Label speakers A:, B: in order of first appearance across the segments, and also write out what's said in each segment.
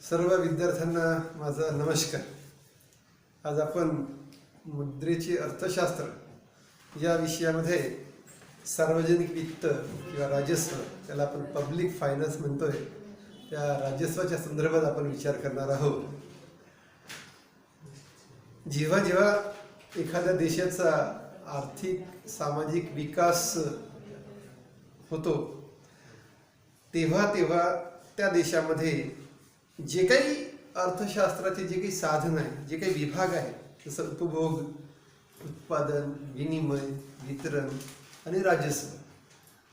A: सर्व विद्यार्थ्यांना माझा नमस्कार। आज आपण मुद्रेचे अर्थशास्त्र या विषयामध्ये सार्वजनिक वित्त किंवा राजस्व, त्याला आपण पब्लिक फायनान्स म्हणतोय, त्या राजस्वाच्या संदर्भात आपण विचार करणार आहोत। जेव्हा जेव्हा एखाद्या देशाचा आर्थिक सामाजिक विकास होतो तेव्हा तेव्हा त्या देशामध्ये जे काही अर्थशास्त्राचे जे काही साधन आहे, जे काही विभाग आहे, जसं उपभोग, उत्पादन, विनिमय, वितरण आणि राजस्व,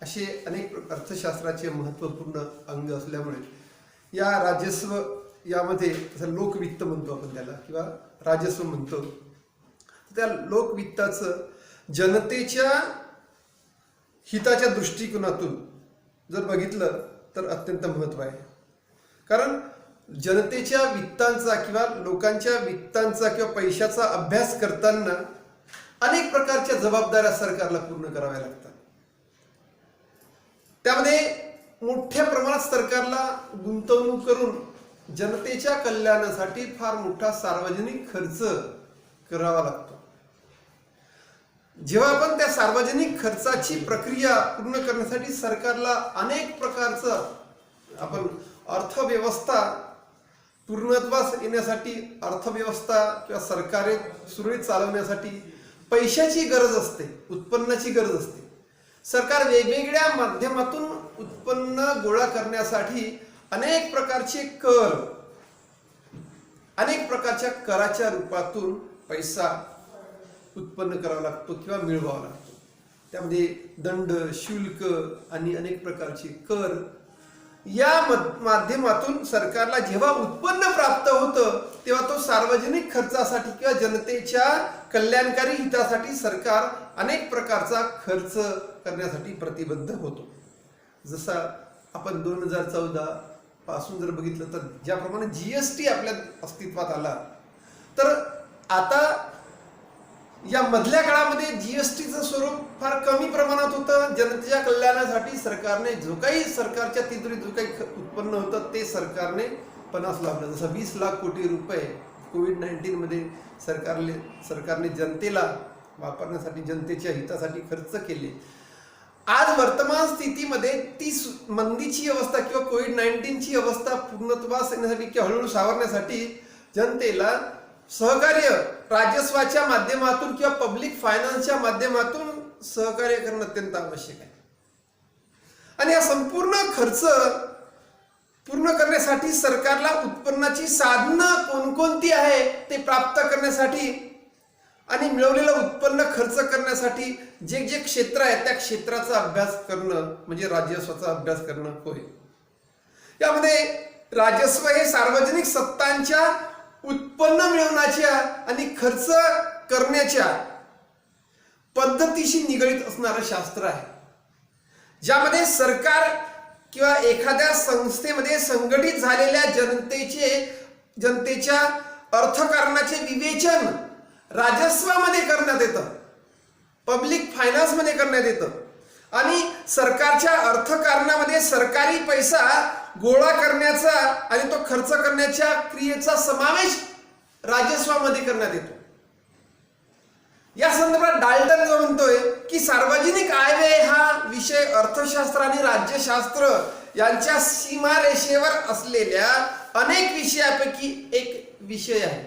A: असे अनेक अर्थशास्त्राचे महत्त्वपूर्ण अंग असल्यामुळे या राजस्व यामध्ये लोकवित्त म्हणतो आपण त्याला, किंवा राजस्व म्हणतो, त्या लोकवित्ताचं जनतेच्या हिताच्या दृष्टिकोनातून जर बघितलं तर अत्यंत महत्त्व आहे। कारण जनतेच्या वित्तांचा किंवा लोकांच्या वित्तांचा किंवा पैशाचा अभ्यास करताना अनेक प्रकारच्या जबाबदाऱ्या सरकारला पूर्ण कराव्या लागतात। त्यामध्ये मोठ्या प्रमाणात सरकारला गुंतवणूक करून जनतेच्या कल्याणासाठी फार मोठा सार्वजनिक खर्च करावा लागतो। जेव्हा आपण त्या सार्वजनिक खर्चाची प्रक्रिया पूर्ण करण्यासाठी सरकारला अनेक प्रकारचं आपण अर्थव्यवस्था पूर्णत्वास येण्यासाठी, अर्थव्यवस्था किंवा सरकारे सुरळीत चालवण्यासाठी पैशाची गरज असते, उत्पन्नाची गरज असते। सरकार वेगवेगळ्या माध्यमातून उत्पन्न गोळा करण्यासाठी अनेक प्रकारचे कर, अनेक प्रकारच्या कराच्या रूपातून पैसा उत्पन्न करावा लागतो किंवा मिळवावा लागतो। त्यामध्ये दंड, शुल्क आणि अनेक प्रकारचे कर या माध्यमातून सरकारला जेव्हा उत्पन्न प्राप्त होतं तेव्हा तो सार्वजनिक खर्चासाठी किंवा जनतेच्या कल्याणकारी हितासाठी सरकार अनेक प्रकारचा खर्च करण्यासाठी प्रतिबद्ध होतो। जसा आपण 2014 पासून जर बघितलं तर ज्याप्रमाणे GST आपल्या अस्तित्वात आला, तर आता या मधल्या काळामध्ये GSTचं स्वरूप फार कमी प्रमाणात होतं। जनतेच्या कल्याणासाठी सरकारने जो काही सरकारच्या तिजोरीत जो काही उत्पन्न होतं ते सरकारने पणास लावलं। जसं 20 लाख कोटी रुपये कोविड-19 मध्ये सरकारने जनतेला वापरण्यासाठी, जनतेच्या हितासाठी खर्च केले। आज वर्तमान स्थितीमध्ये ती मंदीची अवस्था किंवा कोविड-19ची अवस्था पूर्णत्वास येण्यासाठी किंवा हळूहळू सावरण्यासाठी जनतेला सहकार्य राजस्वाच्या माध्यमातून किंवा पब्लिक फायनान्सच्या माध्यमातून सहकार्य करणं अत्यंत आवश्यक आहे। आणि हा संपूर्ण खर्च पूर्ण करण्यासाठी सरकारला उत्पन्नाची साधनं कोणकोणती आहे ते प्राप्त करण्यासाठी आणि मिळवलेलं उत्पन्न खर्च करण्यासाठी जे जे क्षेत्र आहे त्या क्षेत्राचा अभ्यास करणं म्हणजे राजस्वाचा अभ्यास करणं होय। यामध्ये राजस्व हे सार्वजनिक सत्तांच्या उत्पन्न मिळवण्याच्या आणि खर्च करण्याच्या पद्धतीशी निगडित असणारं शास्त्र आहे, ज्यामध्ये सरकार किंवा एखाद्या संस्थेमध्ये संघटित झालेल्या जनतेच्या अर्थकारणाचे विवेचन राजस्वामध्ये करण्यात येतं, पब्लिक फायनान्स मध्ये करण्यात येतं। आणि सरकारच्या अर्थकारणामध्ये सरकारी पैसा गोळा करण्याचा आणि तो खर्च करण्याच्या क्रियेचा समावेश राजस्वामध्ये करण्यात येतो। या संदर्भात डाल्टन जो म्हणतोय की सार्वजनिक आयव्यय हा विषय अर्थशास्त्र आणि राज्यशास्त्र यांच्या सीमारेषेवर असलेल्या अनेक विषयापैकी एक विषय आहे,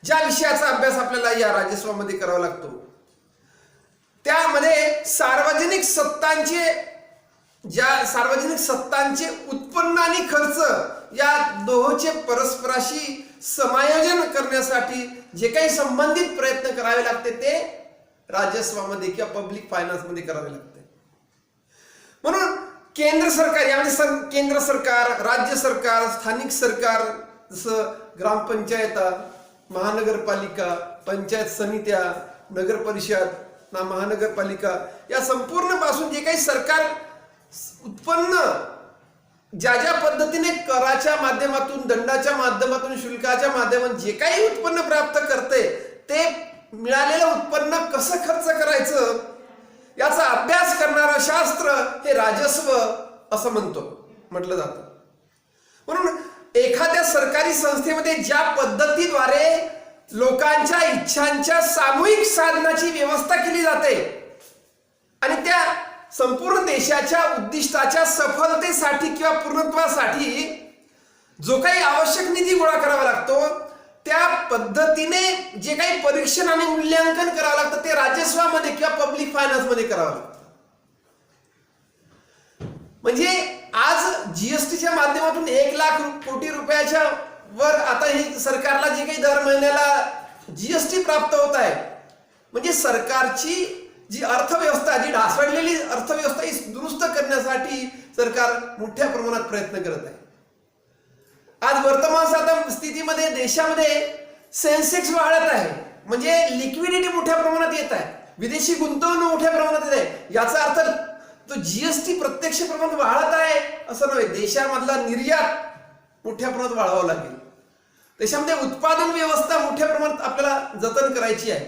A: ज्या विषयाचा अभ्यास आपल्याला या राजस्वामध्ये करावा लागतो। त्यामध्ये सार्वजनिक सत्तांचे उत्पन्न आणि खर्च या दोहोंचे परस्पराशी समायोजन करण्यासाठी जे काही संबंधित प्रयत्न करावे लागते ते राजस्वामध्ये किंवा पब्लिक फायनान्स मध्ये करावे लागते। म्हणून केंद्र सरकार, यामध्ये केंद्र सरकार, राज्य सरकार, स्थानिक सरकार, जसं ग्रामपंचायता, महानगरपालिका, पंचायत समित्या, नगर परिषद, महानगरपालिका, या संपूर्ण पासून जे काही सरकार उत्पन्न ज्या ज्या पद्धतीने कराच्या माध्यमातून, दंडाच्या माध्यमातून, शुल्काच्या माध्यमातून जे काही उत्पन्न प्राप्त करते ते मिळालेलं उत्पन्न कसं खर्च करायचं याचा अभ्यास करणारं शास्त्र हे राजस्व असं म्हटलं जातं। म्हणून एखाद्या सरकारी संस्थेमध्ये ज्या पद्धतीद्वारे लोकांच्या इच्छांच्या सामूहिक साधनाची व्यवस्था केली जाते आणि त्या संपूर्ण देशाच्या उद्दिष्टाच्या सफलतेसाठी किंवा पूर्णत्वासाठी जो काही आवश्यक निधी गोळा करावा लागतो, त्या पद्धतीने जे काही परीक्षण आणि मूल्यांकन करावं लागतं ते राजस्वामध्ये किंवा पब्लिक फायनान्स मध्ये करावं लागतं. म्हणजे आज जीएसटीच्या माध्यमातून 1,00,000 कोटी रुपयाच्या वर आता ही सरकारला जे काही दर महिन्याला जीएसटी प्राप्त होत आहे, म्हणजे सरकारची जी अर्थव्यवस्था, जी ढासळलेली अर्थव्यवस्था ही दुरुस्त करण्यासाठी सरकार मोठ्या प्रमाणात प्रयत्न करत आहे. आज वर्तमान स्थितीमध्ये देशामध्ये सेन्सेक्स वाढत आहे, म्हणजे लिक्विडिटी मोठ्या प्रमाणात येत आहे, विदेशी गुंतवणूक मोठ्या प्रमाणात येत आहे. याचा अर्थ तो जीएसटी प्रत्यक्ष प्रमाणात वाढत आहे असं नव्हे, देशामधला निर्यात मोठ्या प्रमाणात वाढवावा लागेल. देशामध्ये उत्पादन व्यवस्था मोठ्या प्रमाणात आपल्याला जतन करायची आहे.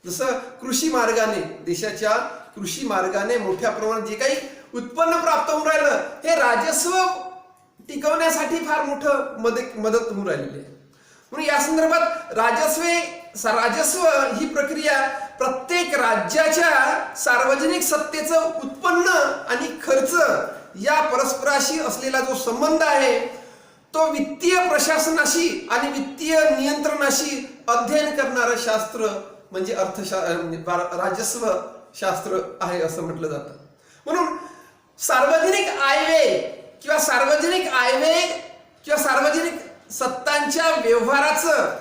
A: जसं कृषी मार्गाने, देशाच्या कृषी मार्गाने मोठ्या प्रमाणात जे काही उत्पन्न प्राप्त होऊन राहिलं, हे राजस्व टिकवण्यासाठी फार मोठं मदत होऊन राहिलेली आहे. म्हणून या संदर्भात राजस्व ही प्रक्रिया प्रत्येक राज्याच्या सार्वजनिक सत्तेचं उत्पन्न आणि खर्च या परस्पराशी असलेला जो संबंध आहे, तो वित्तीय प्रशासनाशी आणि वित्तीय नियंत्रणाशी अध्ययन करणारं शास्त्र म्हणजे राजस्व शास्त्र आहे असं म्हटलं जातं. म्हणून सार्वजनिक सार्वजनिक सत्तांच्या व्यवहाराचं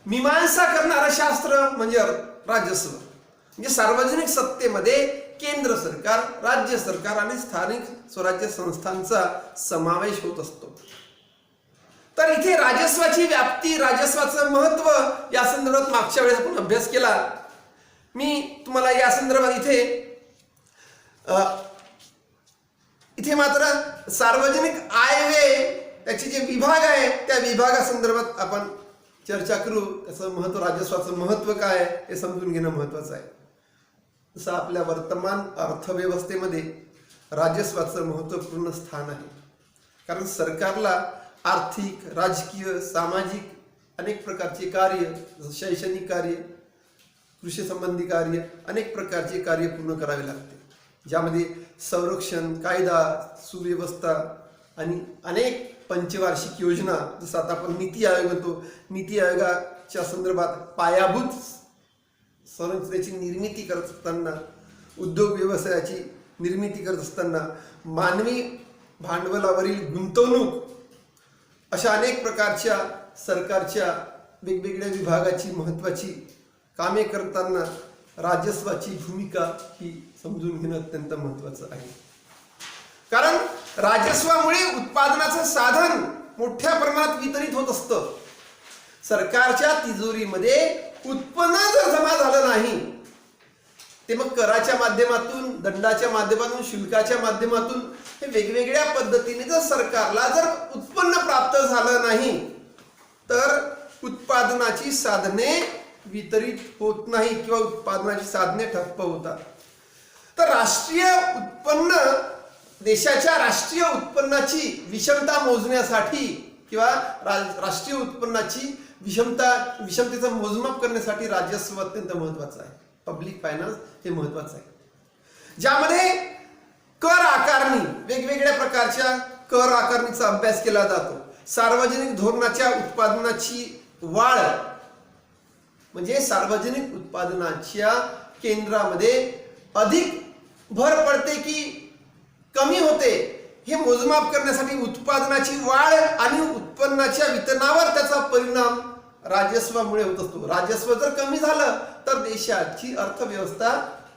A: मीमांसा करणारं शास्त्र म्हणजे राजस्व. म्हणजे सार्वजनिक सत्तेमध्ये केंद्र सरकार, राज्य सरकार आणि स्थानिक स्वराज्य संस्थांचा समावेश होत असतो. तर इथे राजस्वाची व्याप्ती, राजस्वाचं महत्व या संदर्भात मागच्या वेळेस आपण अभ्यास केला. मी तुम्हाला या संदर्भात इथे मात्र सार्वजनिक आयव्यय त्याचे जे विभाग आहे त्या विभागासंदर्भात आपण चर्चा करू. त्याचं महत्व, राजस्वाचं महत्व काय आहे हे समजून घेणं महत्वाचं आहे. जसं आपल्या वर्तमान अर्थव्यवस्थेमध्ये राजस्वाचं महत्वपूर्ण स्थान आहे. कारण सरकारला आर्थिक, राजकीय, सामाजिक अनेक प्रकारचे कार्य, जसं शैक्षणिक कार्य, कृषी संबंधी कार्य, अनेक प्रकारचे कार्य पूर्ण करावे लागते, ज्यामध्ये संरक्षण, कायदा, सुव्यवस्था आणि अनेक पंचवार्षिक योजना, जसं आता आपण नीती आयोग म्हणतो, नीती आयोगाच्या संदर्भात पायाभूत संरचनेची निर्मिती करत असताना, उद्योग व्यवसायाची निर्मिती करत असताना, मानवी भांडवलावरील गुंतवणूक, अशा अनेक प्रकारच्या सरकारच्या वेगवेगळ्या विभागाची महत्त्वाची कामे करताना राजस्वाची भूमिका ही समजून घेणं अत्यंत महत्त्वाचं आहे. कारण राजस्वामुळे उत्पादनाचं साधन मोठ्या प्रमाणात वितरित होत असतं. सरकारच्या तिजोरीमध्ये उत्पन्न जर जमा झालं नाही, ते मग कराच्या माध्यमातून, दंडाच्या माध्यमातून, शुल्काच्या माध्यमातून, हे वेगवेगळ्या पद्धतीने जर सरकारला जर उत्पन्न प्राप्त झालं नाही, तर उत्पादनाची साधने वितरित होत नाही किंवा उत्पादनाची साधने ठप्प होतात. तर देशाच्या राष्ट्रीय उत्पन्नाची विषमता मोजण्यासाठी किंवा राष्ट्रीय उत्पन्नाची विषमतेचं मोजमाप करण्यासाठी राजस्व अत्यंत महत्वाचं आहे. पब्लिक फायनान्स हे महत्वाचं आहे, ज्यामध्ये कर आकारणी, वेगवेगळ्या प्रकारच्या कर आकारणीचा अभ्यास केला जातो. सार्वजनिक धोरणाच्या उत्पादनाची वाढ, म्हणजे सार्वजनिक उत्पादनाच्या केंद्रामध्ये अधिक भर पडते की कमी होते, हे मोजमाप करण्यासाठी उत्पादनाची वाढ आणि उत्पन्नाच्या वितरणावर त्याचा परिणाम राजस्वामुळे होत असतो. राजस्व जर कमी झालं तर देशाची अर्थव्यवस्था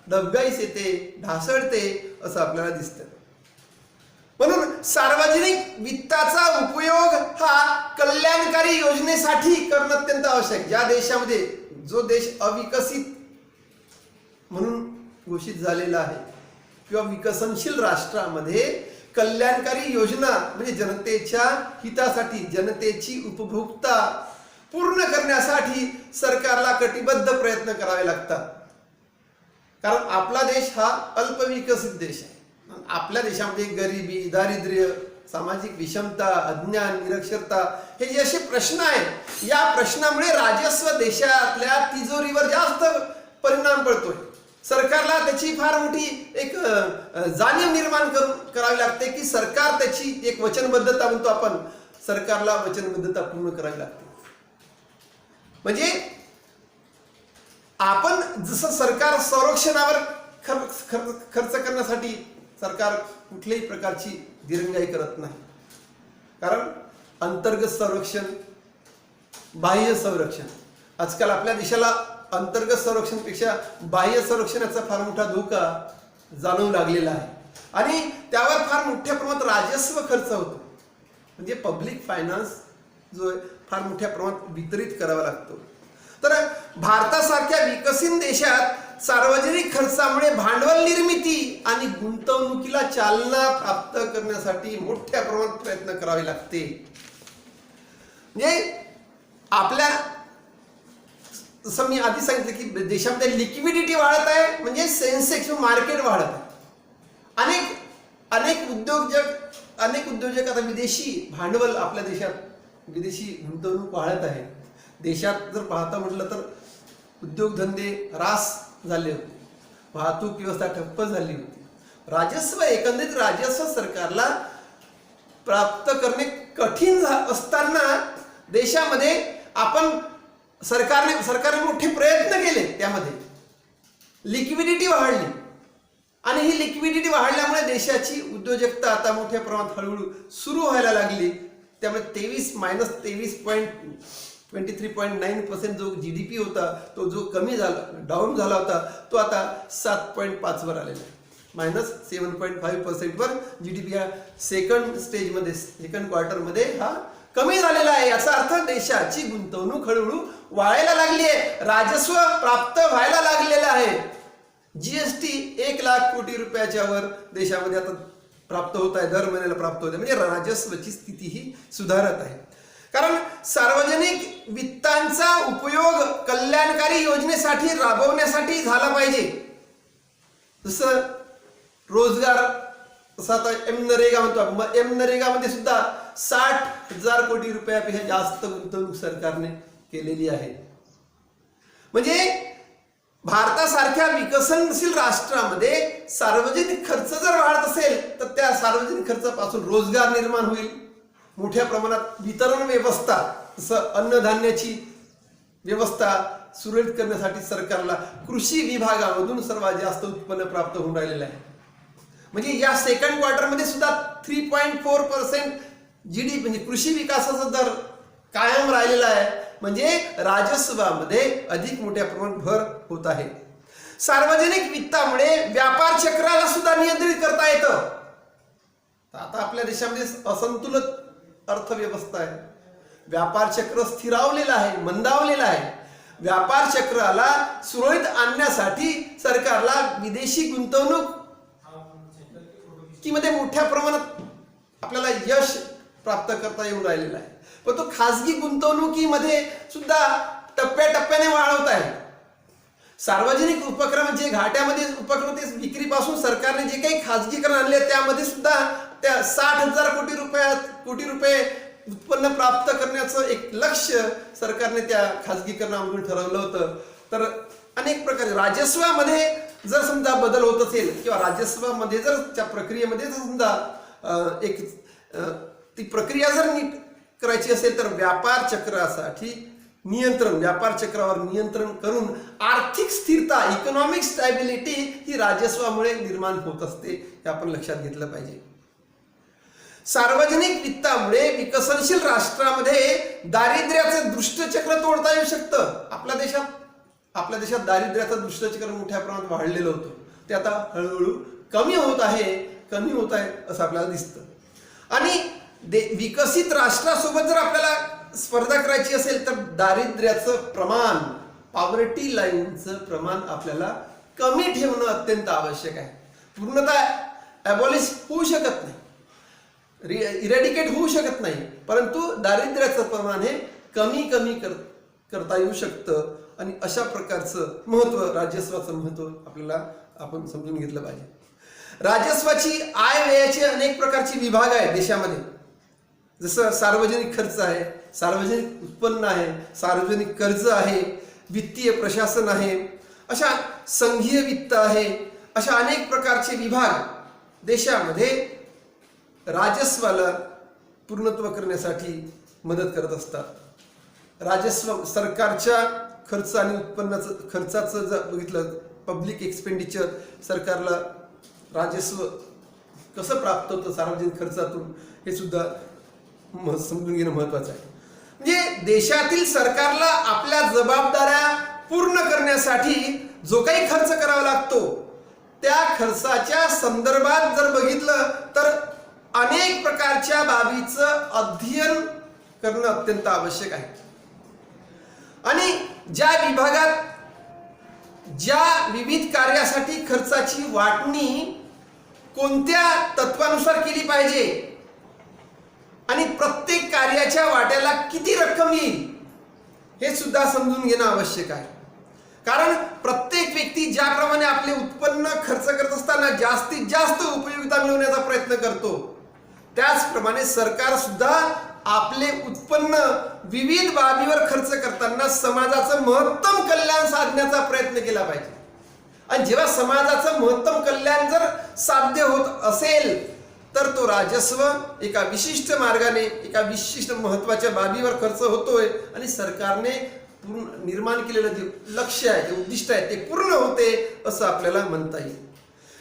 A: डबघाईस येते, ढासळते असं आपल्याला दिसतं. म्हणून सार्वजनिक वित्ताचा उपयोग हा कल्याणकारी योजनेसाठी करणं अत्यंत आवश्यक. ज्या देशामध्ये, जो देश अविकसित म्हणून घोषित झालेला आहे किंवा विकसनशील राष्ट्रामध्ये, कल्याणकारी योजना म्हणजे जनतेच्या हितासाठी, जनतेची उपभोक्ता पूर्ण करण्यासाठी सरकारला कटिबद्ध प्रयत्न करावे लागतात. कारण आपला देश हा अल्पविकसित देश आहे. आपल्या देशामध्ये गरिबी, दारिद्र्य, सामाजिक विषमता, अज्ञान, निरक्षरता हे जे असे प्रश्न आहेत, या प्रश्नामुळे राजस्व देशातल्या तिजोरीवर जास्त परिणाम पडतोय. सरकारला त्याची फार मोठी एक जाणीव निर्माण करावी लागते की सरकार त्याची एक वचनबद्धता म्हणतो आपण, सरकारला वचनबद्धता पूर्ण करावी लागते. म्हणजे आपण जसं सरकार संरक्षणावर खर्च करण्यासाठी सरकार कुठल्याही प्रकारची दिरंगाई करत नाही. कारण अंतर्गत संरक्षण, बाह्य संरक्षण, आजकाल आपल्या देशाला अंतर्गत संरक्षणापेक्षा बाह्य संरक्षणाचा फार मोठा धोका जाणवू लागलेला आहे आणि त्यावर फार मोठ्या प्रमाणात राजस्व खर्च होतो. म्हणजे पब्लिक फायनान्स जो आहे फार मोठ्या प्रमाणात वितरित करावा लागतो. तर भारतासारख्या विकसित देशात सार्वजनिक खर्चामुळे भांडवल निर्मिती आणि गुंतवणुकीला चालना प्राप्त करण्यासाठी मोठ्या प्रमाणात प्रयत्न करावे लागते. म्हणजे आपल्या, जसं मी आधी सांगितलं की देशामध्ये लिक्विडिटी वाढत आहे, म्हणजे सेन्सेक्स मार्केट वाढत आहे. अनेक उद्योजक आता विदेशी भांडवल आपल्या देशात, विदेशी गुंतवणूक वाढत आहे. देशात जर पाहता म्हटलं तर उद्योगधंदे रास झाले होते, वाहतूक व्यवस्था ठप्प झाली होती. एकंदरीत राजस्व सरकारला प्राप्त करणे कठीण असताना देशामध्ये आपण सरकारने मोठे प्रयत्न केले, त्यामध्ये लिक्विडिटी वाढली आणि ही लिक्विडिटी वाढल्यामुळे देशाची उद्योजकता आता मोठ्या प्रमाणात हळूहळू सुरू व्हायला लागली. त्यामुळे 23% जो GDP होता तो जो कमी झाला, डाऊन झाला होता, तो आता 7.5 वर आलेला आहे. -7.5% वर GDP या सेकंड स्टेजमध्ये, सेकंड क्वार्टरमध्ये हा कमी झालेला आहे. याचा अर्थ देशाची गुंतवणूक हळूहळू वाढायला लागली आहे, राजस्व प्राप्त व्हायला लागलेला आहे. GST 1 लाख कोटी रुपयाच्या वर देशामध्ये आता प्राप्त होत आहे, दर महिन्याला प्राप्त होत आहे. म्हणजे राजस्वाची स्थिती ही सुधारत आहे. कारण सार्वजनिक वित्तांचा उपयोग कल्याणकारी योजनेसाठी राबवण्यासाठी झाला पाहिजे. जसं रोजगार, तसं आता एम-नरेगा म्हणतो, एम-नरेगामध्ये सुद्धा 60,000 कोटी रुपयापेक्षा जास्त गुंतवणूक सरकारने केलेली आहे. म्हणजे भारतासारख्या विकसनशील राष्ट्रामध्ये सार्वजनिक खर्च जर वाढत असेल तर त्या सार्वजनिक खर्चापासून रोजगार निर्माण होईल. मोठ्या प्रमाणात वितरण व्यवस्था, जसं अन्नधान्याची व्यवस्था सुरळीत करण्यासाठी सरकारला कृषी विभागामधून सर्वात जास्त उत्पन्न प्राप्त होऊन राहिलेलं आहे. म्हणजे या सेकंड क्वार्टरमध्ये सुद्धा 3.4% GDP म्हणजे कृषी विकासाचा दर कायम राहिलेला आहे. म्हणजे राजस्वामध्ये अधिक मोठ्या प्रमाणात भर होत आहे. सार्वजनिक वित्तामुळे व्यापार चक्राला सुद्धा नियंत्रित करता येतं. आता आपल्या देशामध्ये असंतुलित अर्थव्यवस्था आहे, व्यापार चक्र स्थिरावलेलं आहे, मंदावलेलं आहे. व्यापार चक्राला सुरळीत आणण्यासाठी सरकारला विदेशी गुंतवणूक मध्ये मोठ्या प्रमाणात आपल्याला यश प्राप्त करता येऊन राहिलेला आहे. पण तो खासगी गुंतवणुकीमध्ये सुद्धा टप्प्याटप्प्याने वाढवत आहे. सार्वजनिक उपक्रम जे घाट्यामध्ये उपक्रम, ते विक्रीपासून सरकारने जे काही खासगीकरण आणले त्यामध्ये सुद्धा त्या 60,000 कोटी रुपये उत्पन्न प्राप्त करण्याचं एक लक्ष्य सरकारने त्या खासगीकरणामधून ठरवलं होतं. तर अनेक प्रकारे राजस्वामध्ये जर समजा बदल होत असेल किंवा राजस्वामध्ये जर त्या प्रक्रियेमध्ये जर समजा ती प्रक्रिया जर नीट करायची असेल तर व्यापार चक्रावर नियंत्रण करून आर्थिक स्थिरता, इकॉनॉमिक स्टॅबिलिटी ही राजस्वामुळे निर्माण होत असते, हे आपण लक्षात घेतलं पाहिजे. सार्वजनिक वित्तामुळे विकसनशील राष्ट्रामध्ये दारिद्र्याचं दुष्टचक्र तोडता येऊ शकतं. आपल्या देशात दारिद्र्याचं दुष्टचक्र मोठ्या प्रमाणात वाढलेलं होतं, ते आता हळूहळू कमी होत आहे असं आपल्याला दिसतं. आणि विकसित राष्ट्रासोबत जर आपल्याला स्पर्धा करायची असेल तर दारिद्र्याचं प्रमाण, पॉवर्टी लाईनचं प्रमाण आपल्याला कमी ठेवणं अत्यंत आवश्यक आहे. पूर्णतः ॲबॉलिश होऊ शकत नाही, इरॅडिकेट होऊ शकत नाही, परंतु दारिद्र्याचं प्रमाण हे कमी करता येऊ शकतं. आणि अशा प्रकारचं महत्त्व, राजस्वाचं महत्त्व आपण समजून घेतलं पाहिजे. राजस्वाची आय व्ययाचे अनेक प्रकारचे विभाग आहे देशामध्ये. जसं सार्वजनिक खर्च आहे, सार्वजनिक उत्पन्न आहे, सार्वजनिक कर्ज आहे, वित्तीय प्रशासन आहे, अशा संघीय वित्त आहे, अशा अनेक प्रकारचे विभाग देशामध्ये राजस्वाला पूर्णत्व करण्यासाठी मदत करत असतात. राजस्व सरकारच्या खर्च आणि उत्पन्नाचं खर्चाचं जर बघितलं, पब्लिक एक्सपेंडिचर, सरकारला राजस्व कसं प्राप्त होतं सार्वजनिक खर्चातून, हे सुद्धा समजून घेणं महत्वाचं आहे. म्हणजे देशातील सरकारला आपल्या जबाबदाऱ्या पूर्ण करण्यासाठी जो काही खर्च करावा लागतो, त्या खर्चाच्या संदर्भात जर बघितलं तर अनेक प्रकारच्या बाबीचं अध्ययन करणं अत्यंत आवश्यक आहे. आणि ज्या विभागात ज्या विविध कार्यासाठी खर्चाची वाटणी कोणत्या तत्वानुसार केली पाहिजे आणि प्रत्येक कार्याच्या वाट्याला किती रक्कम येईल, हे सुद्धा समजून घेणं आवश्यक आहे. कारण प्रत्येक व्यक्ती ज्याप्रमाणे आपले उत्पन्न खर्च करत असताना जास्तीत जास्त उपयोगिता मिळवण्याचा प्रयत्न करतो, त्याचप्रमाणे सरकार सुद्धा आपले उत्पन्न विविध बाबीवर खर्च करताना समाजाचं महत्तम कल्याण साधण्याचा प्रयत्न केला पाहिजे. आणि जेव्हा समाजाचं महत्तम कल्याण जर साध्य होत असेल तर तो राजस्व एका विशिष्ट मार्गाने एका विशिष्ट महत्वाच्या बाबीवर खर्च होतोय आणि सरकारने निर्माण केलेलं जे लक्ष्य आहे, जे उद्दिष्ट आहे, ते पूर्ण होते असं आपल्याला म्हणता येईल.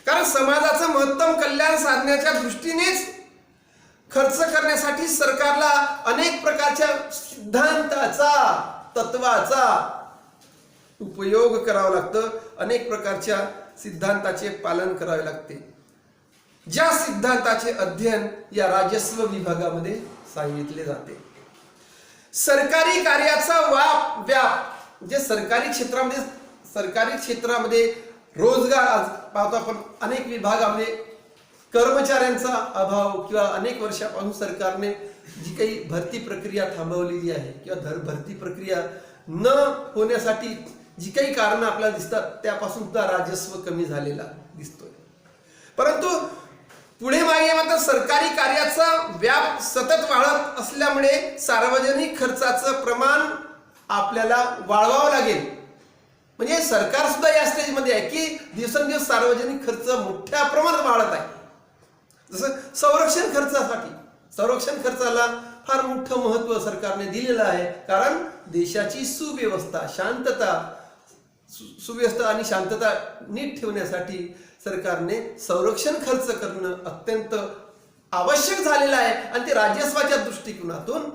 A: कारण समाजाचं महत्तम कल्याण साधण्याच्या दृष्टीनेच खर्च करण्यासाठी सरकारला अनेक प्रकारच्या सिद्धांताचा, तत्वाचा उपयोग करावा लागतं, अनेक प्रकारच्या सिद्धांताचे पालन करावे लागते. ज्या सिद्धांताचे अध्ययन या राजस्व विभागामध्ये सांगितले जाते. सरकारी कार्याचा व्याप, जे सरकारी क्षेत्रामध्ये रोजगार, आज पाहतो आपण अनेक विभागामध्ये कर्मचाऱ्यांचा अभाव किंवा अनेक वर्षापासून सरकारने जी काही भरती प्रक्रिया थांबवलेली आहे किंवा भरती प्रक्रिया न होण्यासाठी जी काही कारणं आपल्याला दिसतात, त्यापासून सुद्धा राजस्व कमी झालेला दिसतोय. परंतु पुढे मागे मात्र सरकारी कार्याचा व्याप सतत वाढत असल्यामुळे सार्वजनिक खर्चाचं प्रमाण आपल्याला वाढवावं लागेल. म्हणजे सरकार सुद्धा या स्टेजमध्ये आहे की दिवसेंदिवस सार्वजनिक खर्च मोठ्या प्रमाणात वाढत आहे. जसं संरक्षण खर्चाला फार मोठं महत्व सरकारने दिलेलं आहे. कारण देशाची सुव्यवस्था आणि शांतता नीट ठेवण्यासाठी सरकारने संरक्षण खर्च करणं अत्यंत आवश्यक झालेलं आहे आणि ते राजस्वाच्या दृष्टिकोनातून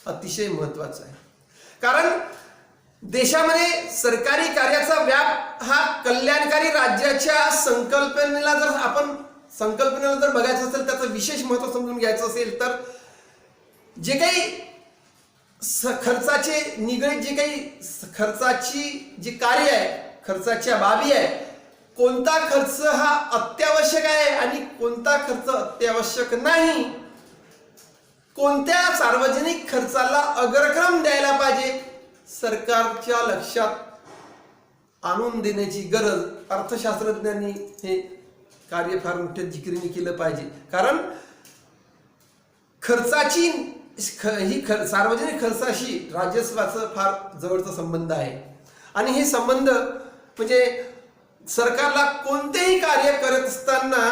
A: अतिशय महत्वाचं आहे. कारण देशामध्ये सरकारी कार्याचा व्याप हा कल्याणकारी राज्याच्या संकल्पनेला जर बघायचं असेल, त्याचं विशेष महत्व समजून घ्यायचं असेल तर जे काही खर्चाचे निगडीत जे काही खर्चाची जी कार्य आहे, खर्चाच्या बाबी आहे, कोणता खर्च हा अत्यावश्यक आहे आणि कोणता खर्च अत्यावश्यक नाही, कोणत्या सार्वजनिक खर्चाला अग्रक्रम द्यायला पाहिजे, सरकारच्या लक्षात आणून देण्याची गरज अर्थशास्त्रज्ञांनी हे कार्य फार मोठ्या जिकिरीने केलं पाहिजे. कारण सार्वजनिक खर्चाशी राजस्वाचं फार जवळचा संबंध आहे आणि हे संबंध म्हणजे सरकारला कोणतेही कार्य करत असताना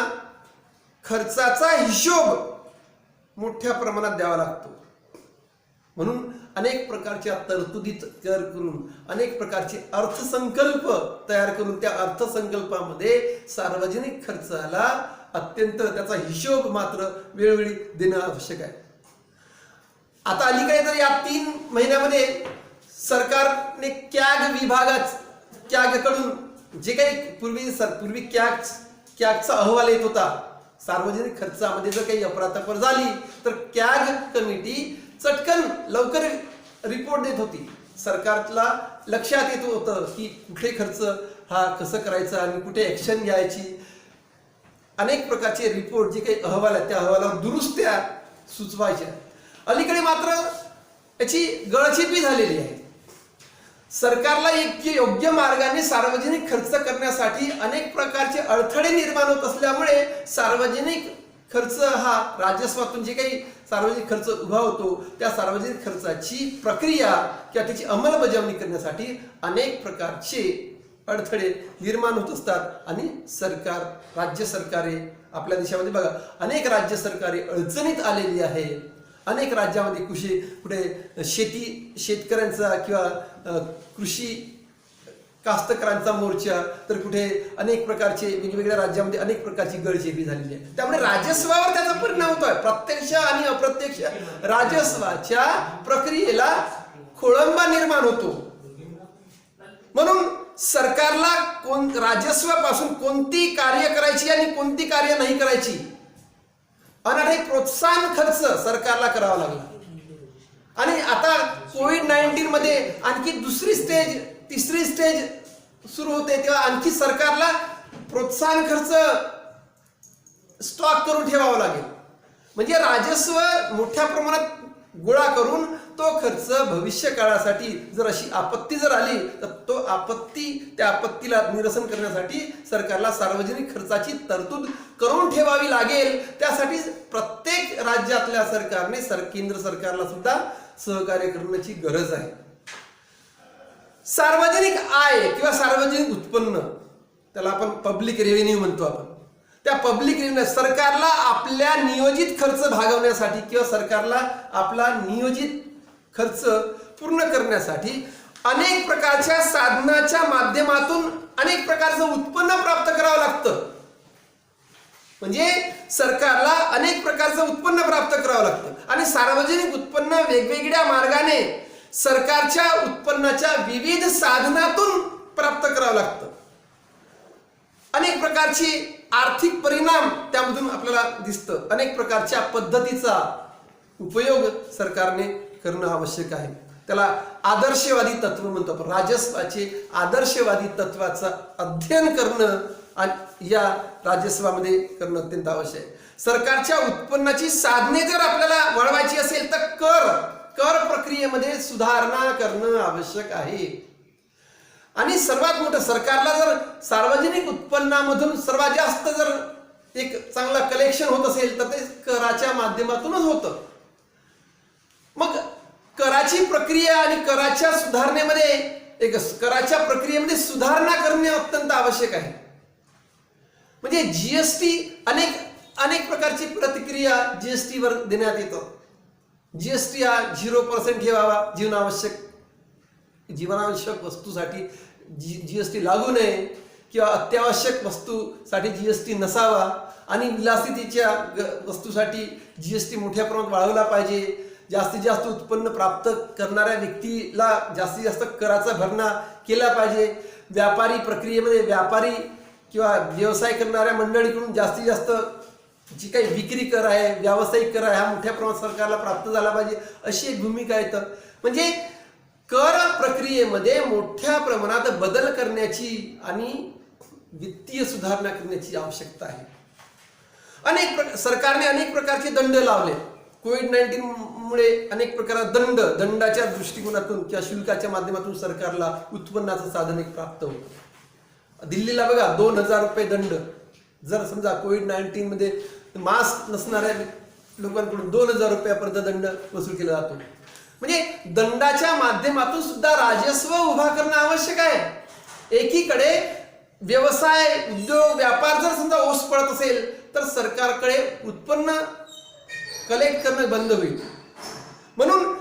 A: खर्चाचा हिशोब मोठ्या प्रमाणात द्यावा लागतो. म्हणून अनेक प्रकारच्या तरतुदी तयार करून, अनेक प्रकारचे अर्थसंकल्प तयार करून त्या अर्थसंकल्पामध्ये सार्वजनिक खर्चाला अत्यंत त्याचा हिशोब मात्र वेळोवेळी देणं आवश्यक आहे. आता अलीकडे तर या 3 महिन्यामध्ये सरकारने कॅगकडून जे काही पूर्वी कॅगचा अहवाल येत होता, सार्वजनिक खर्चामध्ये जर काही अफरातफर झाली तर कॅग कमिटी चटकन लवकर रिपोर्ट देत होती. सरकारला लक्षात येत होतं की कुठे खर्च हा कसं करायचा आणि कुठे ऍक्शन घ्यायची. अनेक प्रकारचे रिपोर्ट जे काही अहवाल आहेत त्या अहवालावर दुरुस्त्या सुचवायच्या. अलीकडे मात्र याची गळचेपी झालेली आहे. सरकारला योग्य मार्गाने सार्वजनिक खर्च करण्यासाठी अनेक प्रकारचे अडथळे निर्माण होत असल्यामुळे सार्वजनिक खर्च हा राजस्वातून जे काही सार्वजनिक खर्च उभा होतो त्या सार्वजनिक खर्चाची प्रक्रिया किंवा त्याची अंमलबजावणी करण्यासाठी अनेक प्रकारचे अडथळे निर्माण होत असतात आणि राज्य सरकारे आपल्या देशामध्ये बघा अनेक राज्य सरकारे अडचणीत आलेली आहे. अनेक राज्यामध्ये कुठे शेतकऱ्यांचा किंवा कृषी कास्तकरांचा मोर्चा तर कुठे अनेक प्रकारचे वेगवेगळ्या राज्यामध्ये अनेक प्रकारची गळचेपी झालेली आहे. त्यामुळे राजस्वावर त्याचा परिणाम होतोय. प्रत्यक्ष आणि अप्रत्यक्ष राजस्वाच्या प्रक्रियेला खोळंबा निर्माण होतो. म्हणून सरकारला राजस्वापासून कोणती कार्य करायची आणि कोणती कार्य नाही करायची अनाठे प्रोत्साहन खर्च सरकारला करावा लागला. आणि आता कोविड-19 मध्ये आणखी तिसरी स्टेज सुरू होते तेव्हा आणखी सरकारला प्रोत्साहन खर्च स्टॉक करून ठेवावा लागेल. म्हणजे राजस्व मोठ्या प्रमाणात गोळा करून तो खर्च भविष्य काळासाठी जर अशी आपत्ती जर आली तर त्या आपत्तीला निरसन करण्यासाठी सरकारला सार्वजनिक खर्चाची तरतूद करून ठेवावी लागेल. त्यासाठी प्रत्येक राज्यातल्या सरकारने केंद्र सरकारला सुद्धा सहकार्य करण्याची गरज आहे. सार्वजनिक आय किंवा सार्वजनिक उत्पन्न त्याला आपण पब्लिक रेव्हेन्यू म्हणतो. आपण त्या पब्लिक रेव्हेन्यू सरकारला आपल्या नियोजित खर्च भागवण्यासाठी किंवा सरकारला आपला नियोजित खर्च पूर्ण करण्यासाठी अनेक प्रकारच्या साधनाच्या माध्यमातून अनेक प्रकारचं उत्पन्न प्राप्त करावं लागतं. म्हणजे सरकारला अनेक प्रकारचं उत्पन्न प्राप्त करावं लागतं आणि सार्वजनिक उत्पन्न वेगवेगळ्या मार्गाने सरकारच्या उत्पन्नाच्या विविध साधनातून प्राप्त करावं लागतं. अनेक प्रकारची आर्थिक परिणाम त्यामधून आपल्याला दिसतं. अनेक प्रकारच्या पद्धतीचा उपयोग सरकारने करणं आवश्यक आहे. त्याला आदर्शवादी तत्व म्हणतो आपण. राजस्वाचे आदर्शवादी तत्वाचं अध्ययन करणं या राजस्वामध्ये करणं अत्यंत आवश्यक आहे. सरकारच्या उत्पन्नाची साधने जर आपल्याला वळवायची असेल तर कर प्रक्रियेमध्ये सुधारणा करणं आवश्यक आहे. आणि सर्वात मोठं सरकारला जर सार्वजनिक उत्पन्नामधून सर्वात जास्त जर एक चांगला कलेक्शन होत असेल तर ते कराच्या माध्यमातूनच होतं. मग कराची प्रक्रिया आणि कराच्या सुधारणेमध्ये कराच्या प्रक्रियेमध्ये सुधारणा करणे अत्यंत आवश्यक आहे. म्हणजे जीएसटी अनेक प्रकारची प्रतिक्रिया जीएसटीवर देण्यात येतं. जीएसटी हा 0% ठेवावा. जीवनावश्यक वस्तूसाठी जीएसटी लागू नये किंवा अत्यावश्यक वस्तूसाठी जीएसटी नसावा आणि विलासितेच्या वस्तूसाठी जीएसटी मोठ्या प्रमाणात वाढवला पाहिजे. जास्तीत जास्त उत्पन्न प्राप्त करणाऱ्या व्यक्तीला जास्तीत जास्त कराचा भरणा केला पाहिजे. व्यापारी प्रक्रियेमध्ये व्यापारी किंवा व्यवसाय करणाऱ्या मंडळीकडून जास्तीत जास्त जी काही विक्री कर आहे व्यावसायिक कर आहे हा मोठ्या प्रमाणात सरकारला प्राप्त झाला पाहिजे अशी एक भूमिका आहे. म्हणजे कर प्रक्रियेमध्ये मोठ्या प्रमाणात बदल करण्याची आणि वित्तीय सुधारणा करण्याची आवश्यकता आहे. सरकारने अनेक प्रकारचे दंड लावले. कोविड-19 मुळे अनेक प्रकारचा दंडाच्या दृष्टिकोनातून किंवा शुल्काच्या माध्यमातून सरकारला उत्पन्नाचं साधन एक प्राप्त होतं. दिल्लीला बघा 2000 रुपये दंड. जर समजा कोविड-19 मध्ये मास्क नसणाऱ्या लोकांकडून 2000 रुपयापर्यंत दंड वसूल केला जातो. म्हणजे दंडाच्या माध्यमातून सुद्धा राजस्व उभा करणं आवश्यक आहे. एकीकडे व्यवसाय उद्योग व्यापार जर समजा ओस पडत असेल तर सरकारकडे उत्पन्न कलेक्ट करणं बंद होईल. म्हणून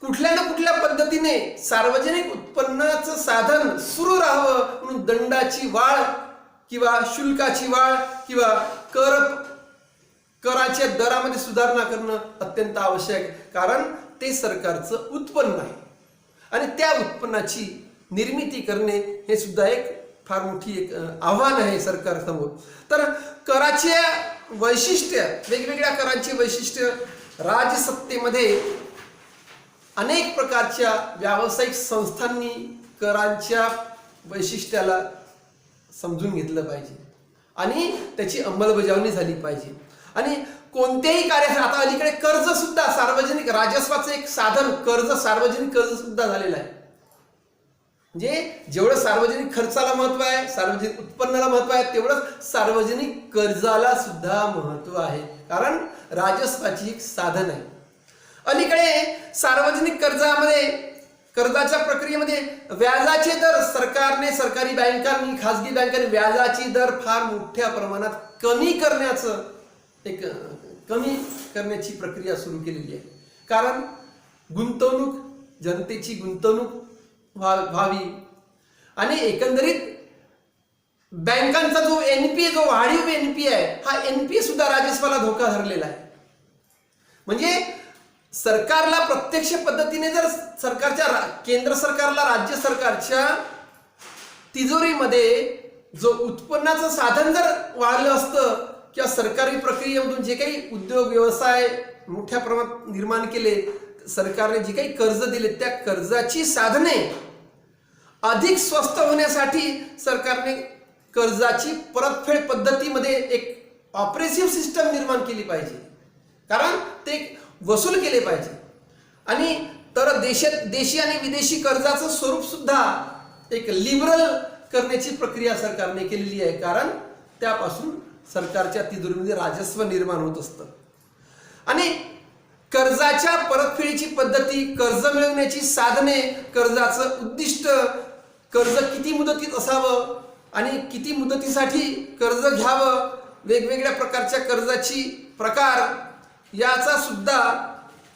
A: कुठल्या ना कुठल्या पद्धतीने सार्वजनिक उत्पन्नाचं साधन सुरू राहावं म्हणून दंडाची वाढ किंवा शुल्काची वाढ किंवा कराच्या दरामध्ये सुधारणा करणं अत्यंत आवश्यक आहे. कारण ते सरकारचं उत्पन्न आहे आणि त्या उत्पन्नाची निर्मिती करणे हे सुद्धा एक फार मोठी एक आव्हान आहे सरकारसमोर. तर कराचे वैशिष्ट्य वेगवेगळ्या करांची वैशिष्ट्य राजसत्तेमध्ये अनेक प्रकारच्या व्यावसायिक संस्थांनी करांच्या वैशिष्ट्याला समजून घेतलं पाहिजे आणि त्याची अंमलबजावणी झाली पाहिजे. आणि कोणत्याही कार्यासाठी आता अलीकडे कर्ज सुद्धा सार्वजनिक राजस्वाचं एक साधन सार्वजनिक कर्ज सुद्धा झालेलं आहे. म्हणजे जेवढं सार्वजनिक खर्चाला महत्व आहे, सार्वजनिक उत्पन्नाला महत्व आहे, तेवढंच सार्वजनिक कर्जाला सुद्धा महत्व आहे. कारण राजस्वाची एक साधन आहे. अलीकडे सार्वजनिक कर्जाच्या प्रक्रियेमध्ये व्याजाचे दर सरकारी बँकांनी, खासगी बँकांनी व्याजाची दर फार मोठ्या प्रमाणात कमी करण्याची प्रक्रिया सुरू केलेली आहे. कारण जनतेची गुंतवणूक व्हावी आणि एकंदरीत बँकांचा जो एनपीए, जो वाढीव एनपीए आहे, हा एनपीए सुद्धा राजस्वाला धोका धरलेला आहे. म्हणजे सरकारला प्रत्यक्ष पद्धतीने जर केंद्र सरकारला राज्य सरकारच्या तिजोरीमध्ये जो उत्पन्नाचं साधन जर वाढलं असतं किंवा सरकारी प्रक्रियेमधून जे काही उद्योग व्यवसाय मोठ्या प्रमाणात निर्माण केले, सरकारने जे काही कर्ज दिले, त्या कर्जाची साधने अधिक स्वस्त होण्यासाठी सरकारने कर्जाची परतफेड पद्धतीमध्ये एक ऑपरेटिव्ह सिस्टम निर्माण केली पाहिजे. कारण ते वसूल केले पाहिजे. आणि तर देशी आणि विदेशी कर्जाचं स्वरूप सुद्धा एक लिबरल करण्याची प्रक्रिया सरकारने केलेली आहे. कारण त्यापासून सरकारच्या तिजोरीमध्ये राजस्व निर्माण होत असतं. आणि कर्जाच्या परतफेडीची पद्धती, कर्ज मिळवण्याची साधने, कर्जाचं उद्दिष्ट, कर्ज किती मुदतीत असावं आणि किती मुदतीसाठी कर्ज घ्यावं, वेगवेगळ्या प्रकारच्या कर्जाची प्रकार, याचा सुद्धा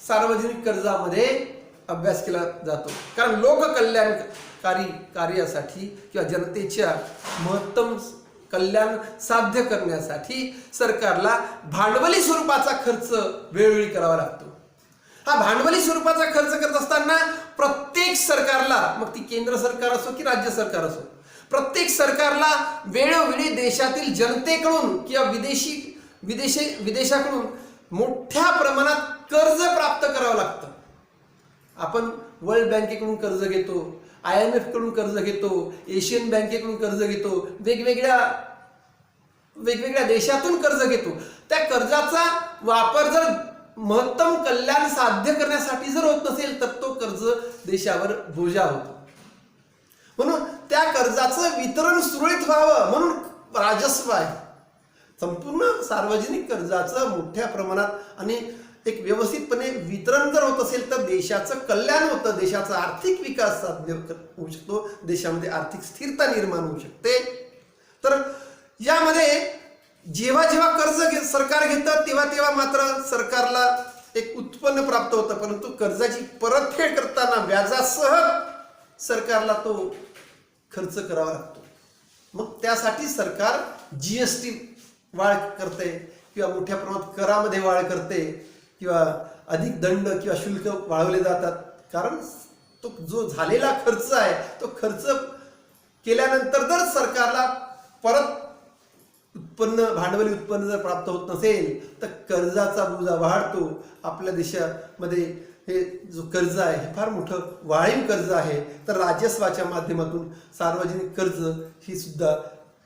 A: सार्वजनिक कर्जामध्ये अभ्यास केला जातो. कारण लोककल्याणकारी कार्यासाठी किंवा जनतेच्या महत्तम कल्याण साध्य करण्यासाठी सरकारला भांडवली स्वरूपाचा खर्च वेळोवेळी करावा लागतो. हा भांडवली स्वरूपाचा खर्च करत असताना प्रत्येक सरकारला, मग ती केंद्र सरकार असो की राज्य सरकार असो, प्रत्येक सरकारला वेळोवेळी देशातील जनतेकडून किंवा विदेशाकडून मोठ्या प्रमाणात कर्ज प्राप्त करावं लागतं. आपण वर्ल्ड बँकेकडून कर्ज घेतो, IMF कडून कर्ज घेतो, एशियन बँकेकडून कर्ज घेतो, वेगवेगळ्या देशातून कर्ज घेतो. त्या कर्जाचा वापर जर महत्तम कल्याण साध्य करण्यासाठी जर होत नसेल तर तो कर्ज देशावर बोजा होतो. म्हणून त्या कर्जाचं वितरण सुरळीत व्हावं म्हणून राजस्व आहे. संपूर्ण सार्वजनिक कर्जाचं मोठ्या प्रमाणात आणि एक व्यवस्थितपणे वितरण जर होत असेल तर देशाचं कल्याण होतं, देशाचा आर्थिक विकास साध्य होऊ शकतो, देशामध्ये आर्थिक स्थिरता निर्माण होऊ शकते. तर यामध्ये जेव्हा सरकार घेतं तेव्हा मात्र सरकारला एक उत्पन्न प्राप्त होतं, परंतु कर्जाची परतफेड करताना व्याजासह सरकारला तो खर्च करावा लागतो. मग त्यासाठी सरकार GST वाढ करते किंवा मोठ्या प्रमाणात करामध्ये वाढ करते किंवा अधिक दंड किंवा शुल्क वाढवले जातात. कारण तो जो झालेला खर्च आहे तो खर्च केल्यानंतर जर सरकारला परत भांडवली उत्पन्न जर प्राप्त होत नसेल तर कर्जाचा बोजा वाढतो. आपल्या देशामध्ये हे जो कर्ज आहे हे फार मोठं वाढीव कर्ज आहे. तर राजस्वाच्या माध्यमातून सार्वजनिक कर्ज ही सुद्धा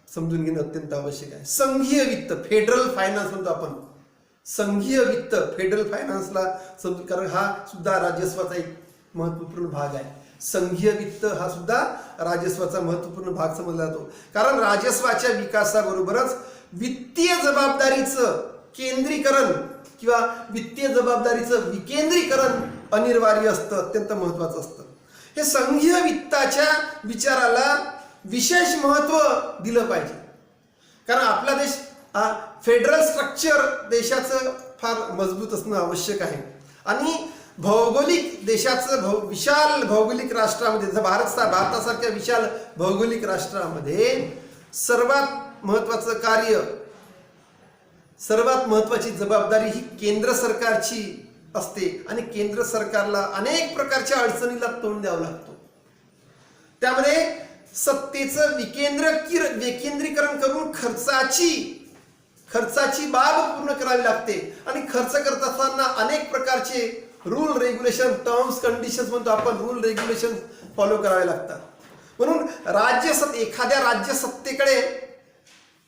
A: समजून घेणं अत्यंत आवश्यक आहे. संघीय वित्त, फेडरल फायनान्स म्हणतो आपण, संघीय वित्त, फेडरल फायनान्सला समजून, कारण हा सुद्धा राजस्वाचा एक महत्वपूर्ण भाग आहे. संघीय वित्त हा सुद्धा राजस्वाचा महत्वपूर्ण भाग समजला जातो. कारण राजस्वाच्या विकासाबरोबरच वित्तीय जबाबदारीचं केंद्रीकरण किंवा वित्तीय जबाबदारीचं विकेंद्रीकरण अनिवार्य असतं, अत्यंत महत्वाचं असतं. हे संघीय वित्ताच्या विचाराला विशेष महत्व दिलं पाहिजे. कारण आपला देश हा फेडरल स्ट्रक्चर देशाचं फार मजबूत असणं आवश्यक आहे. आणि देशाचं विशाल भौगोलिक राष्ट्रामध्ये, भारतासारख्या विशाल भौगोलिक राष्ट्रामध्ये सर्वात महत्वाचं कार्य, सर्वात महत्वाची जबाबदारी ही केंद्र सरकारची असते. आणि केंद्र सरकारला अनेक प्रकारच्या अडचणीला तोंड द्यावं लागतो. त्यामध्ये सत्तेचं विकेंद्रीकरण करून खर्चाची बाब पूर्ण करावी लागते. आणि खर्च करत असताना अनेक प्रकारचे रूल रेग्युलेशन, टर्म्स कंडिशन्स म्हणतो आपण, रूल रेग्युलेशन फॉलो करावे लागतात. म्हणून एखाद्या राज्य सत्तेकडे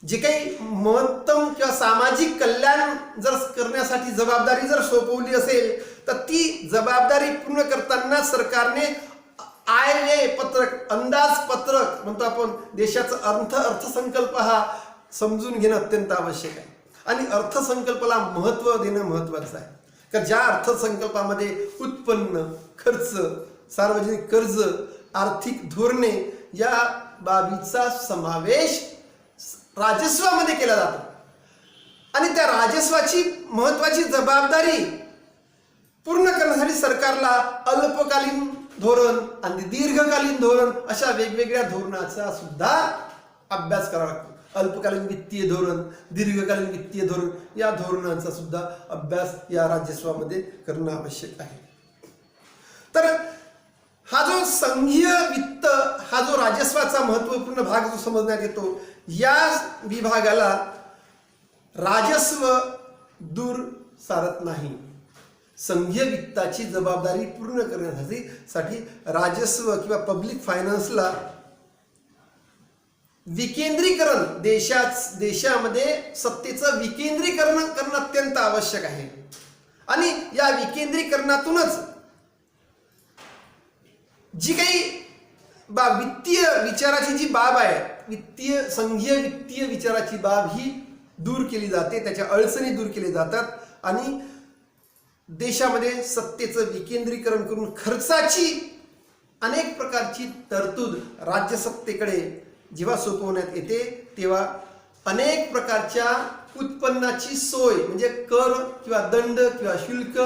A: जे काही महत्तम किंवा सामाजिक कल्याण जर करण्यासाठी जबाबदारी जर सोपवली असेल तर ती जबाबदारी पूर्ण करताना सरकारने आयव्यय पत्रक, अंदाजपत्रक म्हणतो आपण, देशाचा अर्थसंकल्प हा समजून घेणं अत्यंत आवश्यक आहे. आणि अर्थसंकल्पाला महत्त्व देणं महत्त्वाचं आहे. कारण ज्या अर्थसंकल्पामध्ये उत्पन्न, खर्च, सार्वजनिक कर्ज, आर्थिक धोरणे या बाबीचा समावेश राजस्वामध्ये केला जातो. आणि त्या राजस्वाची महत्त्वाची जबाबदारी पूर्ण करण्यासाठी सरकारला अल्पकालीन धोरण आणि दीर्घकालीन धोरण अशा वेगवेगळ्या धोरणाचा सुद्धा अभ्यास करावा लागतो. अल्पकालीन वित्तीय धोरण, दीर्घकालीन वित्तीय धोरण या धोरणांचा सुद्धा अभ्यास या राजस्वामध्ये करणं आवश्यक आहे. तर हा जो संघीय वित्त, हा जो राजस्वाचा महत्त्वपूर्ण भाग जो समजण्यात येतो, या विभागाला राजस्व दूर सारत नाही. संघीय वित्ताची जबाबदारी पूर्ण करण्यासाठी राजस्व किंवा पब्लिक फायनान्सला विकेंद्रीकरण, देशामध्ये सत्तेचं विकेंद्रीकरण करणं अत्यंत आवश्यक आहे. आणि या विकेंद्रीकरणातूनच जी काही वित्तीय विचाराची जी बाब आहे, संघीय वित्तीय विचाराची बाब ही दूर केली जाते, त्याच्या अडचणी दूर केल्या जातात. आणि देशामध्ये सत्तेचं विकेंद्रीकरण करून खर्चाची अनेक प्रकारची तरतूद राज्यसत्तेकडे जेव्हा सोपवण्यात येते, तेव्हा अनेक प्रकारच्या उत्पन्नाची सोय, म्हणजे कर किंवा दंड किंवा शुल्क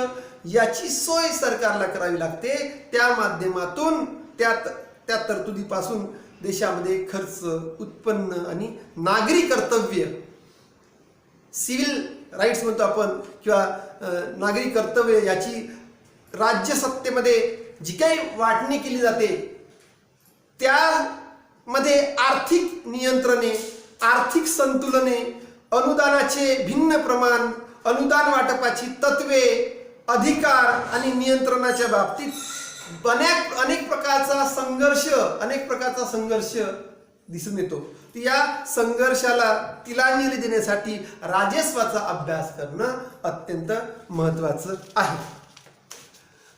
A: याची सोय सरकारला करावी लागते. त्या माध्यमातून त्या तरतुदीपासून देशामध्ये खर्च, उत्पन्न आणि नागरी कर्तव्य, सिव्हिल राईट्स म्हणतो आपण, किंवा नागरी कर्तव्य याची राज्यसत्तेमध्ये जी काही वाटणी केली जाते, त्यामध्ये आर्थिक नियंत्रणे, आर्थिक संतुलने, अनुदानाचे भिन्न प्रमाण, अनुदान वाटपाची तत्वे, अधिकार आणि नियंत्रणाच्या बाबतीत अनेक प्रकारचा संघर्ष दिसून येतो. या संघर्षाला तिलांजली देण्यासाठी राजस्वाचा अभ्यास करणं अत्यंत महत्त्वाचं आहे.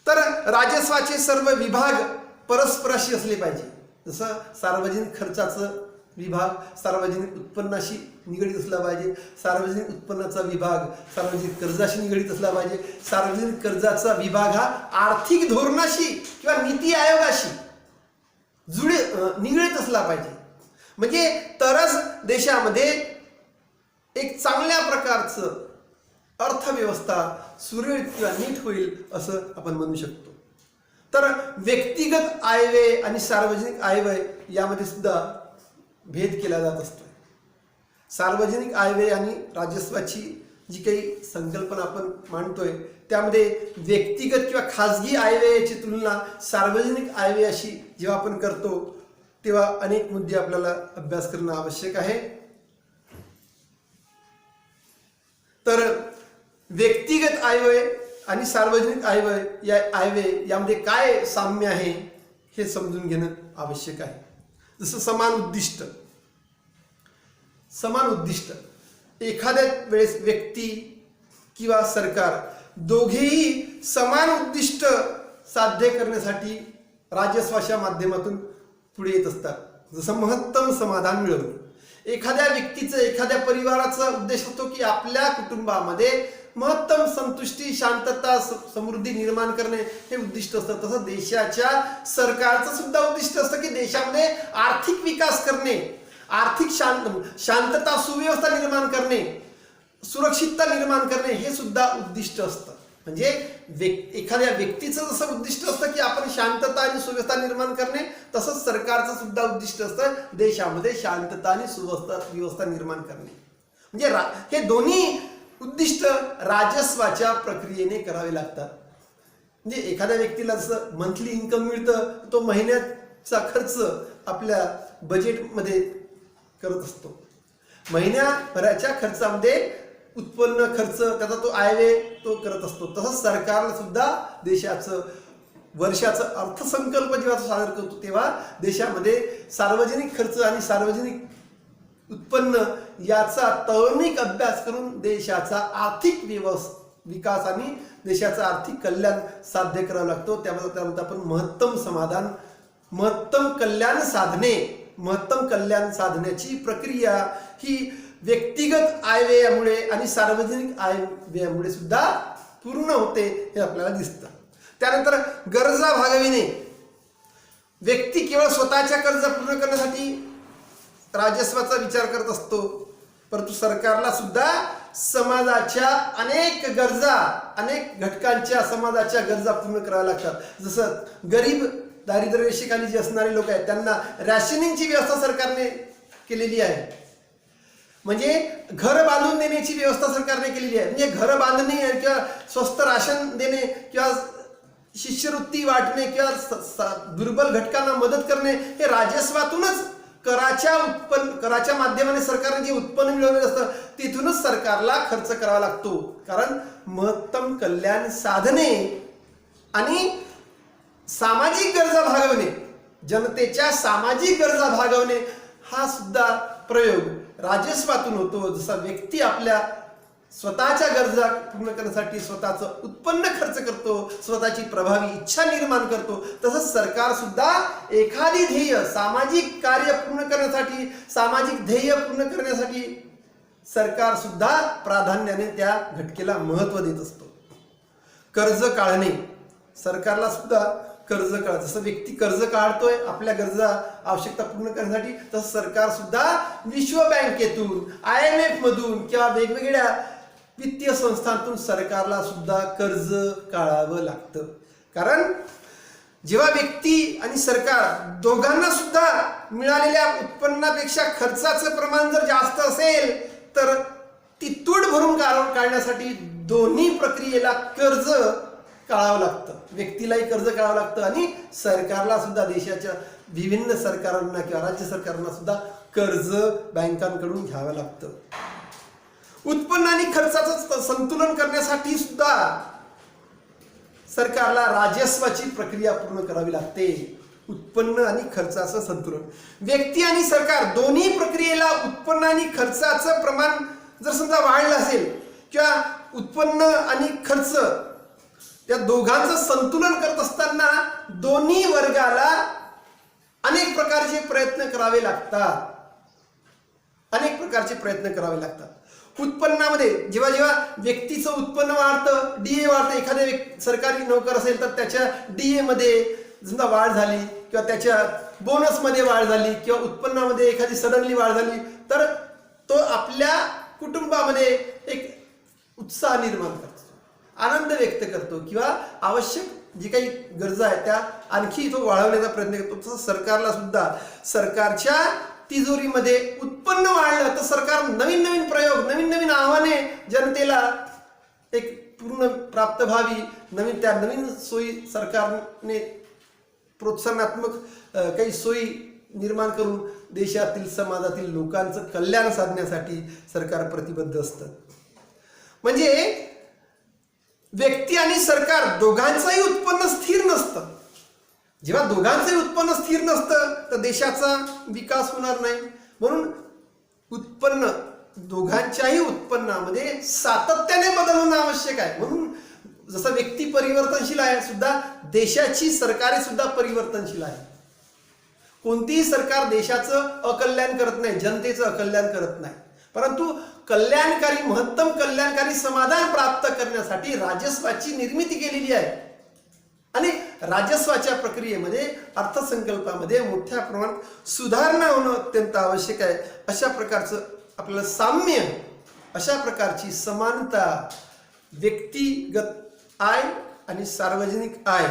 A: तर राजस्वाचे सर्व विभाग परस्पराशी असले पाहिजे. जसं सार्वजनिक खर्चाचं विभाग सार्वजनिक उत्पन्नाशी निगडीत असला पाहिजे, सार्वजनिक उत्पन्नाचा विभाग सार्वजनिक कर्जाशी निगडीत असला पाहिजे, सार्वजनिक कर्जाचा विभाग हा आर्थिक धोरणाशी किंवा नीती आयोगाशी निगडीत असला पाहिजे. म्हणजे तरच देशामध्ये एक चांगल्या प्रकारचं अर्थव्यवस्था सुरळीत किंवा नीट होईल असं आपण म्हणू शकतो. तर व्यक्तिगत आयव्यय आणि सार्वजनिक आयव्यय यामध्ये सुद्धा भेद केला जात असतो. सार्वजनिक आयव्यय आणि राजस्वाची जी काही संकल्पना आपण मांडतोय, त्यामध्ये व्यक्तिगत किंवा खाजगी आयव्ययाची तुलना सार्वजनिक आयव्ययाशी जेव्हा आपण करतो, तेव्हा अनेक मुद्दे आपल्याला अभ्यास करणं आवश्यक आहे. तर व्यक्तिगत आयव्यय आणि सार्वजनिक आयव्यय यामध्ये काय साम्य आहे हे समजून घेणं आवश्यक आहे. जसं समान उद्दिष्ट एखाद्या वेळेस व्यक्ती किंवा सरकार दोघेही समान उद्दिष्ट साध्य करण्यासाठी राजस्वाच्या माध्यमातून पुढे येत असतात. जसं महत्तम समाधान मिळवणे. एखाद्या व्यक्तीचं, एखाद्या परिवाराचा उद्देश होतो की आपल्या कुटुंबामध्ये महत्तम संतुष्टी, शांतता, समृद्धी निर्माण करणे हे उद्दिष्ट असतं. तसं देशाच्या सरकारचं सुद्धा उद्दिष्ट असतं की देशामध्ये आर्थिक विकास करणे, आर्थिक शांतता, सुव्यवस्था निर्माण करणे, सुरक्षितता निर्माण करणे हे सुद्धा उद्दिष्ट असतं. म्हणजे एखाद्या व्यक्तीचं जसं उद्दिष्ट असतं की आपण शांतता आणि सुव्यवस्था निर्माण करणे, तसंच सरकारचं सुद्धा उद्दिष्ट असतं देशामध्ये शांतता आणि सुव्यवस्था निर्माण करणे. म्हणजे हे दोन्ही उद्दिष्ट राजस्वाच्या प्रक्रियेने करावे लागतात. म्हणजे एखाद्या व्यक्तीला जसं मंथली इन्कम मिळतं, तो महिन्याचा खर्च आपल्या बजेटमध्ये करत असतो. महिन्याभराच्या खर्चामध्ये उत्पन्न खर्च, त्याचा तो आयव्यय तो करत असतो. तसंच सरकारला सुद्धा देशाचं वर्षाचं अर्थसंकल्प जेव्हा तो सादर करतो, तेव्हा देशामध्ये सार्वजनिक खर्च आणि सार्वजनिक उत्पन्न याचा तौलनिक अभ्यास करून देशाचा आर्थिक विकास आणि देशाचं आर्थिक कल्याण साध्य करावं लागतो. त्यामध्ये आपण महत्तम समाधान महत्तम कल्याण साधण्याची प्रक्रिया ही व्यक्तिगत आयव्ययामुळे आणि सार्वजनिक आयव्ययामुळे सुद्धा पूर्ण होते हे आपल्याला दिसतं. त्यानंतर गरजा भागविणे. व्यक्ती केवळ स्वतःच्या गरजा पूर्ण करण्यासाठी राजस्वाचा विचार करत असतो, परंतु सरकारला सुद्धा समाजाच्या अनेक घटकांच्या समाजाच्या गरजा पूर्ण कराव्या लागतात. जसं गरीब, दारिद्र्य रेषेखाली जे असणारे लोक आहेत त्यांना रॅशनिंगची व्यवस्था सरकारने केलेली आहे. म्हणजे घर बांधून देण्याची व्यवस्था सरकारने केलेली आहे. म्हणजे घर बांधणे किंवा स्वस्त राशन देणे किंवा शिष्यवृत्ती वाटणे किंवा दुर्बल घटकांना मदत करणे हे राजस्वातूनच कराच्या माध्यमाने सरकारने जे उत्पन्न मिळवलेलं असतं तिथूनच सरकारला खर्च करावा लागतो. कारण महत्तम कल्याण साधने आणि सामाजिक गरजा भागवणे, जनतेच्या सामाजिक गरजा भागवणे हा सुद्धा प्रयोग राजस्वातून होतो. जसा व्यक्ती आपल्या स्वतःच्या गरजा पूर्ण करण्यासाठी स्वतःचं उत्पन्न खर्च करतो, स्वतःची प्रभावी इच्छा निर्माण करतो, तसंच सरकार सुद्धा एखादी ध्येय, सामाजिक कार्य पूर्ण करण्यासाठी, सामाजिक ध्येय पूर्ण करण्यासाठी सरकार सुद्धा प्राधान्याने त्या घटकेला महत्त्व देत असतो. कर्ज काढणे. सरकारला सुद्धा कर्ज जसं व्यक्ती कर्ज काढतोय आपल्या गरजा आवश्यकता पूर्ण करण्यासाठी, तसं सरकार सुद्धा विश्व बँकेतून, IMF मधून किंवा वेगवेगळ्या वित्तीय संस्थांतून सरकारला सुद्धा कर्ज काढावं लागतं. कारण जेव्हा व्यक्ती आणि सरकार दोघांना सुद्धा मिळालेल्या उत्पन्नापेक्षा खर्चाचं प्रमाण जर जास्त असेल तर ती तूट भरून काढण्यासाठी दोन्ही प्रक्रियेला कर्ज काढावं लागतं. व्यक्तीलाही कर्ज काढावं लागतं आणि सरकारला सुद्धा, देशाच्या विभिन्न सरकारांना किंवा राज्य सरकारांना सुद्धा कर्ज बँकांकडून घ्यावं लागतं. उत्पन्न आणि खर्चाचं संतुलन करण्यासाठी सुद्धा सरकारला राजस्वाची प्रक्रिया पूर्ण करावी लागते. उत्पन्न आणि खर्चाचं संतुलन. व्यक्ती आणि सरकार दोन्ही प्रक्रियेला उत्पन्न आणि खर्चाचं प्रमाण जर समजा वाढलं असेल किंवा उत्पन्न आणि खर्च त्या दोघांचं संतुलन करत असताना दोन्ही वर्गाला अनेक प्रकारचे प्रयत्न करावे लागतात. उत्पन्नामध्ये जेव्हा व्यक्तीचं उत्पन्न वाढतं, DA वाढतं. एखाद्या सरकारी नोकर असेल तर त्याच्या DA मध्ये समजा वाढ झाली किंवा त्याच्या बोनसमध्ये वाढ झाली किंवा उत्पन्नामध्ये एखादी सडनली वाढ झाली तर तो आपल्या कुटुंबामध्ये एक उत्साह निर्माण करतो, आनंद व्यक्त करतो किंवा आवश्यक जी काही गरजा आहेत त्या आणखी तो वाढवण्याचा प्रयत्न करतो. तसं सरकारला सुद्धा सरकारच्या तिजोरीमध्ये उत्पन्न वाढलं तर सरकार नवीन प्रयोग, नवीन आव्हाने जनतेला एक पूर्ण प्राप्त व्हावी, नवीन सोयी सरकारने प्रोत्साहनात्मक काही सोयी निर्माण करून देशातील, समाजातील लोकांचं कल्याण साधण्यासाठी सरकार प्रतिबद्ध असतं. म्हणजे व्यक्ती आणि सरकार दोघांचंही उत्पन्न स्थिर नसतं. जेव्हा दोघांचंही उत्पन्न स्थिर नसतं तर देशाचा विकास होणार नाही. म्हणून दोघांच्याही उत्पन्नामध्ये सातत्याने बदल होणं आवश्यक आहे. म्हणून जसं व्यक्ती परिवर्तनशील आहे सुद्धा देशाची सरकारे सुद्धा परिवर्तनशील आहे. कोणतीही सरकार देशाचं अकल्याण करत नाही, जनतेचं अकल्याण करत नाही, परंतु महत्तम कल्याणकारी समाधान प्राप्त करण्यासाठी राजस्वाची निर्मिती केलेली आहे. आणि राजस्वाच्या प्रक्रियेमध्ये, अर्थसंकल्पामध्ये मोठ्या प्रमाणात सुधारणा होणं अत्यंत आवश्यक आहे. अशा प्रकारचं आपल्याला साम्य, अशा प्रकारची समानता व्यक्तिगत आय आणि सार्वजनिक आय,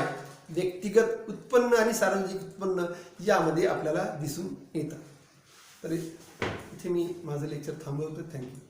A: व्यक्तिगत उत्पन्न आणि सार्वजनिक उत्पन्न यामध्ये आपल्याला दिसून येतं. तरी इथे मी माझं लेक्चर थांबवतो. थँक्यू.